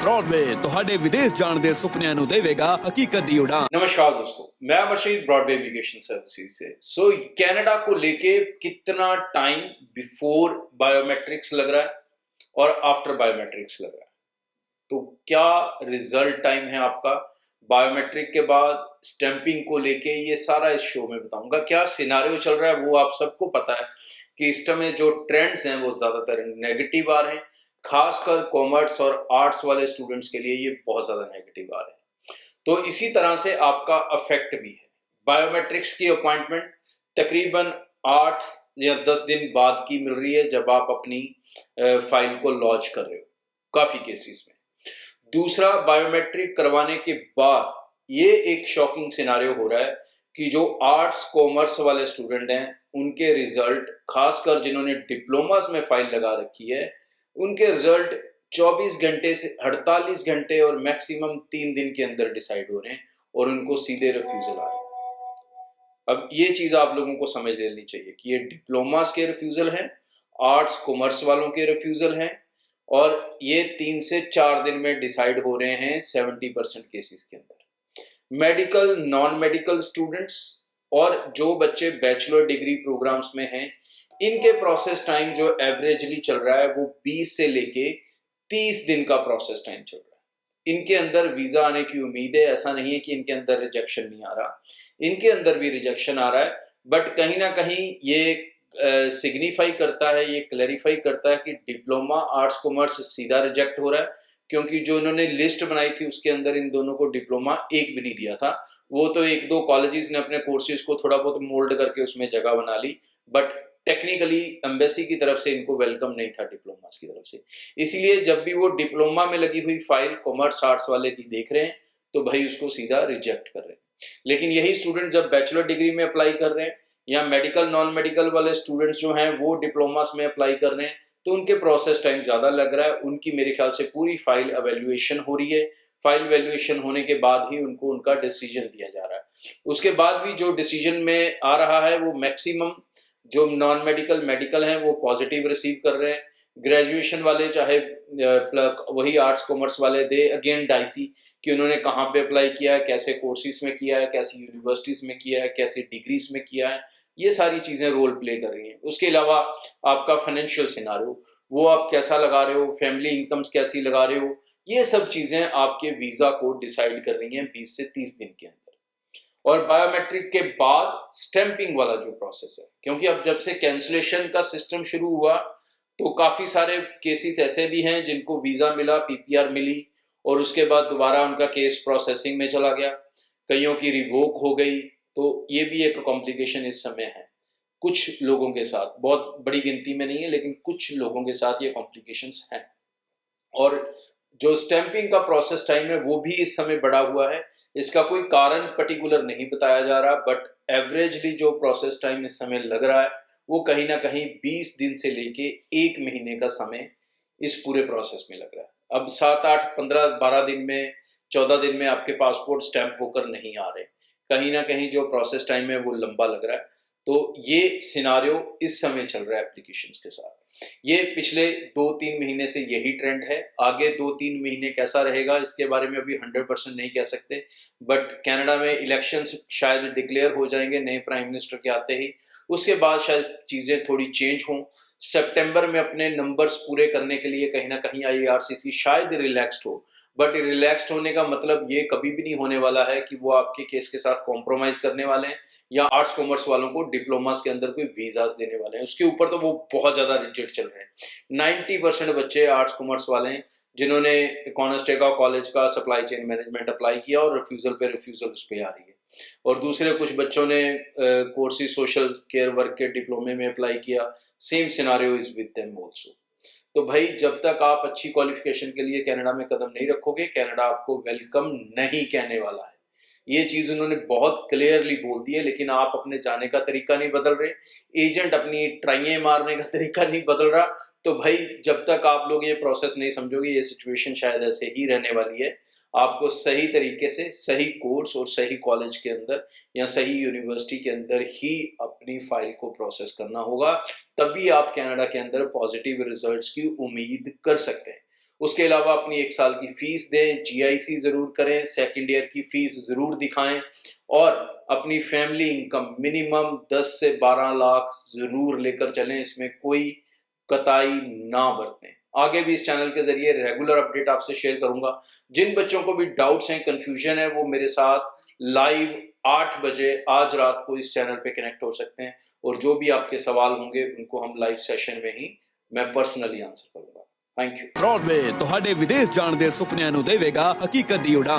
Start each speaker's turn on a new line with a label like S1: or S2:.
S1: Broadway ਤੁਹਾਡੇ ਵਿਦੇਸ਼ ਜਾਣ ਦੇ ਸੁਪਨਿਆਂ ਨੂੰ ਦੇਵੇਗਾ ਹਕੀਕਤ ਦੀ ਉਡਾਨ।
S2: नमस्कार दोस्तों, मैं अमरशीद ब्रॉडवे इमिग्रेशन सर्विसेज से। कनाडा को लेके कितना टाइम बिफोर बायोमेट्रिक्स लग रहा है और आफ्टर बायोमेट्रिक्स लग रहा है, तो क्या रिजल्ट टाइम है आपका बायोमेट्रिक के बाद स्टैंपिंग को लेके, ये सारा इस शो में बताऊंगा। क्या सिनारियो चल रहा है वो आप सबको पता है कि इस समय जो ट्रेंड्स हैं वो ज्यादातर नेगेटिव आ रहे हैं, खासकर कॉमर्स और आर्ट्स वाले स्टूडेंट्स के लिए ये बहुत ज्यादा नेगेटिव आ रहे हैं। तो इसी तरह से आपका अफेक्ट भी है। बायोमेट्रिक्स की अपॉइंटमेंट तकरीबन 8 या 10 दिन बाद की मिल रही है जब आप अपनी फाइल को लॉन्च कर रहे हो काफी केसेस में। दूसरा, बायोमेट्रिक करवाने के बाद ये एक शॉकिंग सिनारियो हो रहा है कि जो आर्ट्स कॉमर्स वाले स्टूडेंट हैं उनके रिजल्ट, खासकर जिन्होंने डिप्लोमास में फाइल लगा रखी है, उनके रिजल्ट 24 घंटे से 48 घंटे और मैक्सिमम 3 दिन के अंदर डिसाइड हो रहे हैं और उनको सीधे रिफ्यूजल आ रहे हैं। अब ये चीज आप लोगों को समझ लेनी चाहिए कि ये डिप्लोमास के रिफ्यूजल हैं, आर्ट्स कॉमर्स वालों के रिफ्यूजल हैं, और ये 3 से 4 दिन में डिसाइड हो रहे हैं 70% केसेस के अंदर। मेडिकल, नॉन मेडिकल स्टूडेंट्स और जो बच्चे बैचलर डिग्री प्रोग्राम्स में हैं, इनके प्रोसेस टाइम जो एवरेजली चल रहा है वो 20 से लेके 30 दिन का प्रोसेस टाइम चल रहा है। इनके अंदर वीजा आने की उम्मीद है, ऐसा नहीं है कि इनके अंदर रिजेक्शन नहीं आ रहा, इनके अंदर भी रिजेक्शन आ रहा है, बट कहीं ना कहीं ये सिग्निफाई करता है, ये क्लैरिफाई करता है कि डिप्लोमा आर्ट्स कॉमर्स सीधा रिजेक्ट हो रहा है, क्योंकि जो इन्होंने लिस्ट बनाई थी उसके अंदर इन दोनों को डिप्लोमा एक भी नहीं दिया था। वो तो 1-2 कॉलेजेस ने अपने कोर्सेज को थोड़ा बहुत मोल्ड करके उसमें जगह बना ली, बट टेक्निकली एम्बेसी की तरफ से इनको वेलकम नहीं था डिप्लोमास की तरफ से। इसीलिए जब भी वो डिप्लोमा में लगी हुई फाइल कॉमर्स आर्ट्स वाले की देख रहे हैं तो भाई उसको सीधा रिजेक्ट कर रहे हैं। लेकिन यही स्टूडेंट जब बैचलर डिग्री में अप्लाई कर रहे हैं या मेडिकल नॉन मेडिकल वाले स्टूडेंट्स जो हैं वो डिप्लोमास में अप्लाई कर रहे हैं, तो उनके प्रोसेस टाइम ज्यादा लग रहा है। उनकी मेरे ख्याल से पूरी फाइल एवेल्युएशन हो रही है, फाइल वैल्यूएशन होने के बाद ही उनको उनका डिसीजन दिया जा रहा है। उसके बाद भी जो डिसीजन में आ रहा है वो मैक्सिमम जो नॉन मेडिकल मेडिकल हैं वो पॉजिटिव रिसीव कर रहे हैं। ग्रेजुएशन वाले चाहे वही आर्ट्स कॉमर्स वाले दे अगेन डाइसी कि उन्होंने कहाँ पे अप्लाई किया है, कैसे कोर्सेज में किया है, कैसी यूनिवर्सिटीज में किया है, कैसी डिग्रीज में किया है, ये सारी चीजें रोल प्ले कर रही हैं। उसके अलावा आपका फाइनेंशियल सिनारियो, वो आप कैसा लगा रहे हो, फैमिली इनकम्स कैसी लगा रहे हो, ये सब चीजें आपके वीजा को डिसाइड कर रही हैं 20 से 30 दिन के अंदर। और बायोमेट्रिक के बाद स्टैंपिंग वाला जो प्रोसेस है, क्योंकि अब जब से कैंसलेशन का सिस्टम शुरू हुआ तो काफी सारे केसेस ऐसे भी हैं जिनको वीजा मिला, पीपीआर मिली और उसके बाद दोबारा उनका केस प्रोसेसिंग में चला गया, कईयों की रिवोक हो गई। तो ये भी एक कॉम्प्लिकेशन इस समय है कुछ लोगों के साथ, बहुत बड़ी गिनती में नहीं है लेकिन कुछ लोगों के साथ ये कॉम्प्लिकेशंस हैं। और जो स्टैंपिंग का प्रोसेस टाइम है वो भी इस समय बढ़ा हुआ है। इसका कोई कारण पर्टिकुलर नहीं बताया जा रहा, बट एवरेजली जो प्रोसेस टाइम इस समय लग रहा है वो कहीं ना कहीं 20 दिन से लेके 1 महीने का समय इस पूरे प्रोसेस में लग रहा है। अब 7, 8, 15, 12 दिन में, 14 दिन में आपके पासपोर्ट स्टैंप होकर नहीं आ रहे, कहीं ना कहीं जो प्रोसेस टाइम है वो लंबा लग रहा है। तो ये सिनारियो इस समय चल रहा है एप्लीकेशंस के साथ। ये पिछले 2-3 महीने से यही ट्रेंड है। आगे 2-3 महीने कैसा रहेगा इसके बारे में अभी 100% नहीं कह सकते, बट कनाडा में इलेक्शंस शायद डिक्लेयर हो जाएंगे नए प्राइम मिनिस्टर के आते ही, उसके बाद शायद चीजें थोड़ी चेंज हों। सितंबर में अपने नंबर्स पूरे करने के लिए कहीं ना कहीं आईआरसीसी शायद रिलैक्स्ड हो, बट रिलैक्स्ड होने का मतलब ये कभी भी नहीं होने वाला है कि वो आपके केस के साथ कॉम्प्रोमाइज करने वाले हैं या आर्ट्स कॉमर्स वालों को डिप्लोमास के अंदर कोई वीजास देने वाले हैं। उसके ऊपर तो वो बहुत ज्यादा रिजिड चल रहे हैं। 90% बच्चे आर्ट्स कॉमर्स वाले हैं जिन्होंने कॉन्स्टेगा कॉलेज का सप्लाई चेन मैनेजमेंट अप्लाई किया और रिफ्यूजल पे रिफ्यूजल उस पर आ रही है, और दूसरे कुछ बच्चों ने कोर्सेज सोशल केयर वर्क के डिप्लोमे में अप्लाई किया। Same scenario is with them also. तो भाई जब तक आप अच्छी क्वालिफिकेशन के लिए कनाडा में कदम नहीं रखोगे, कनाडा आपको वेलकम नहीं कहने वाला है। ये चीज उन्होंने बहुत क्लियरली बोल दी है, लेकिन आप अपने जाने का तरीका नहीं बदल रहे, एजेंट अपनी ट्राइयां मारने का तरीका नहीं बदल रहा। तो भाई जब तक आप लोग ये प्रोसेस नहीं समझोगे, ये सिचुएशन शायद ऐसे ही रहने वाली है। आपको सही तरीके से सही कोर्स और सही कॉलेज के अंदर या सही यूनिवर्सिटी के अंदर ही अपनी फाइल को प्रोसेस करना होगा, तभी आप कनाडा के अंदर पॉजिटिव रिजल्ट्स की उम्मीद कर सकते हैं। उसके अलावा अपनी 1 साल की फीस दें, जीआईसी जरूर करें, सेकंड ईयर की फीस जरूर दिखाएं और अपनी फैमिली इनकम मिनिमम 10 से 12 लाख जरूर लेकर चलें, इसमें कोई कताई ना बरतें। आगे भी इस चैनल के जरिए रेगुलर अपडेट आपसे शेयर करूंगा। जिन बच्चों को भी डाउट्स हैं, कंफ्यूजन है, वो मेरे साथ लाइव 8 बजे आज रात को इस चैनल पे कनेक्ट हो सकते हैं और जो भी आपके सवाल होंगे उनको हम लाइव सेशन में ही मैं पर्सनली आंसर करूंगा। Thank you.
S1: ब्रॉडवे ਤੁਹਾਡੇ ਵਿਦੇਸ਼ ਜਾਣ ਦੇ ਸੁਪਨਿਆਂ ਨੂੰ ਦੇਵੇਗਾ ਹਕੀਕਤ ਦੀ ਉਡਾਨ।